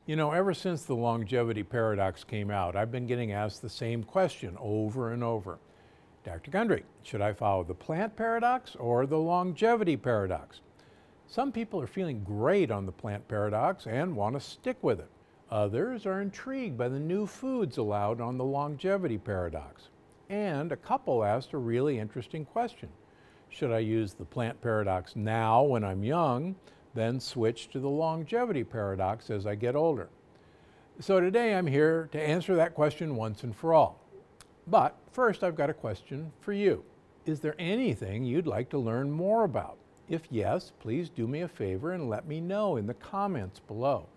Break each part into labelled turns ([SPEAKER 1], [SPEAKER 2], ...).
[SPEAKER 1] You know, ever since the longevity paradox came out, I've been getting asked the same question over and over. Dr. Gundry, should I follow the plant paradox or the longevity paradox? Some people are feeling great on the plant paradox and want to stick with it. Others are intrigued by the new foods allowed on the longevity paradox. And a couple asked a really interesting question. Should I use the plant paradox now when I'm young, then switch to the longevity paradox as I get older? So today I'm here to answer that question once and for all. But first I've got a question for you. Is there anything you'd like to learn more about? If yes, please do me a favor and let me know in the comments below.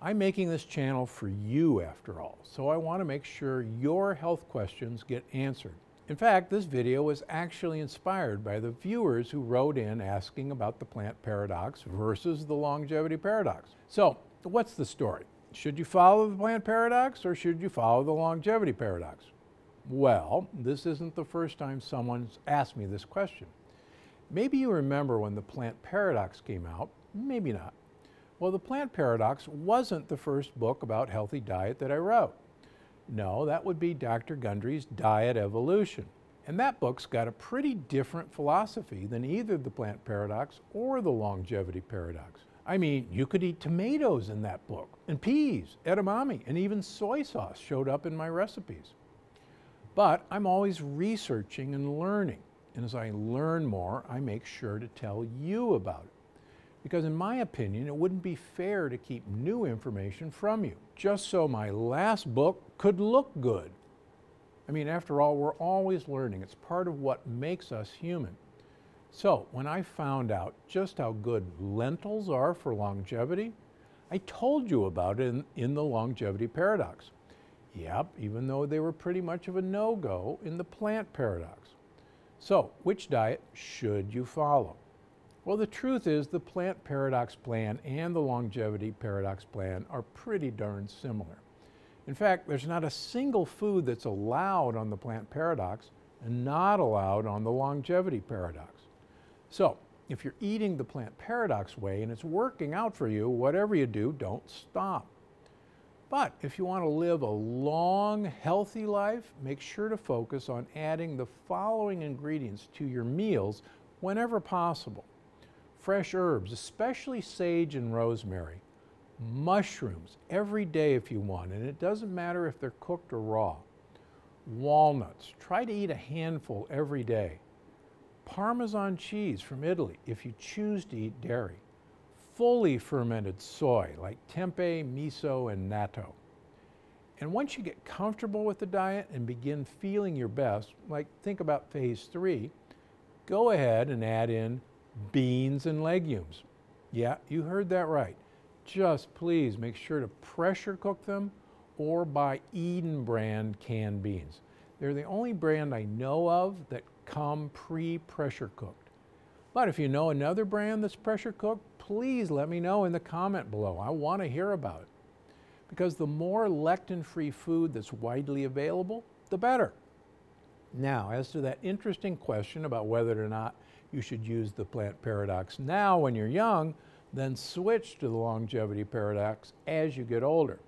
[SPEAKER 1] I'm making this channel for you after all, so I want to make sure your health questions get answered. In fact, this video was actually inspired by the viewers who wrote in asking about the plant paradox versus the longevity paradox. So, what's the story? Should you follow the plant paradox or should you follow the longevity paradox? Well, this isn't the first time someone's asked me this question. Maybe you remember when the plant paradox came out, maybe not. Well, the plant paradox wasn't the first book about healthy diet that I wrote. No, that would be Dr. Gundry's Diet Evolution. And that book's got a pretty different philosophy than either the plant paradox or the longevity paradox. I mean, you could eat tomatoes in that book, and peas, edamame, and even soy sauce showed up in my recipes. But I'm always researching and learning. And as I learn more, I make sure to tell you about it. Because in my opinion, it wouldn't be fair to keep new information from you, just so my last book could look good. I mean, after all, we're always learning. It's part of what makes us human. So when I found out just how good lentils are for longevity, I told you about it in the longevity paradox. Yep, even though they were pretty much of a no-go in the plant paradox. So, which diet should you follow? Well, the truth is the plant paradox plan and the longevity paradox plan are pretty darn similar. In fact, there's not a single food that's allowed on the plant paradox and not allowed on the longevity paradox. So, if you're eating the plant paradox way and it's working out for you, whatever you do, don't stop. But if you want to live a long, healthy life, make sure to focus on adding the following ingredients to your meals whenever possible. Fresh herbs, especially sage and rosemary. Mushrooms every day if you want, and it doesn't matter if they're cooked or raw. Walnuts, try to eat a handful every day. Parmesan cheese from Italy if you choose to eat dairy. Fully fermented soy like tempeh, miso, and natto. And once you get comfortable with the diet and begin feeling your best, like think about phase 3, go ahead and add in beans and legumes. Yeah, you heard that right. Just please make sure to pressure cook them or buy Eden brand canned beans. They're the only brand I know of that come pre-pressure cooked. But if you know another brand that's pressure cooked, please let me know in the comment below. I want to hear about it. Because the more lectin-free food that's widely available, the better. Now, as to that interesting question about whether or not you should use the plant paradox now when you're young, then switch to the longevity paradox as you get older.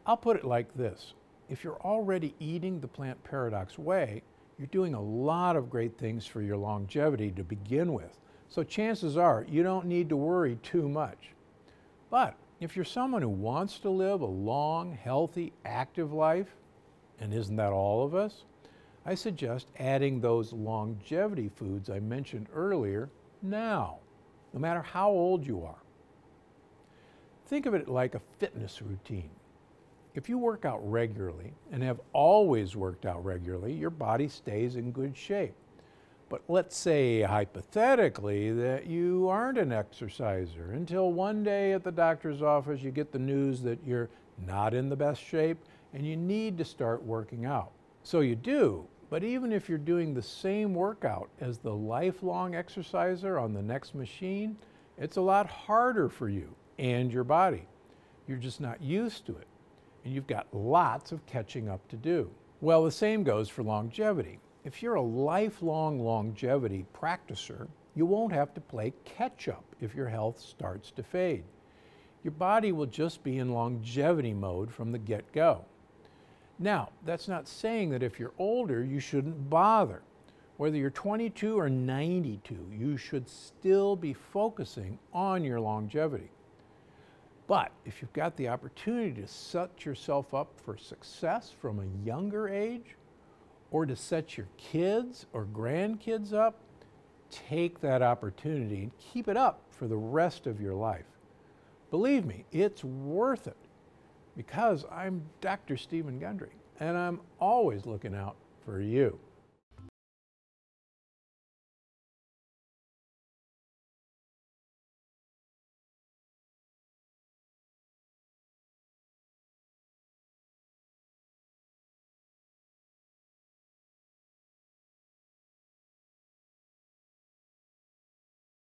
[SPEAKER 1] I'll put it like this. If you're already eating the plant paradox way, you're doing a lot of great things for your longevity to begin with. So chances are you don't need to worry too much. But if you're someone who wants to live a long, healthy, active life, and isn't that all of us? I suggest adding those longevity foods I mentioned earlier now, no matter how old you are. Think of it like a fitness routine. If you work out regularly and have always worked out regularly, your body stays in good shape. But let's say hypothetically that you aren't an exerciser until one day at the doctor's office you get the news that you're not in the best shape and you need to start working out. So you do, but even if you're doing the same workout as the lifelong exerciser on the next machine, it's a lot harder for you and your body. You're just not used to it. And you've got lots of catching up to do. Well, the same goes for longevity. If you're a lifelong longevity practicer, you won't have to play catch up if your health starts to fade. your body will just be in longevity mode from the get-go. Now, that's not saying that if you're older, you shouldn't bother. Whether you're 22 or 92, you should still be focusing on your longevity. But if you've got the opportunity to set yourself up for success from a younger age, or to set your kids or grandkids up, take that opportunity and keep it up for the rest of your life. Believe me, it's worth it, because I'm Dr. Stephen Gundry, and I'm always looking out for you.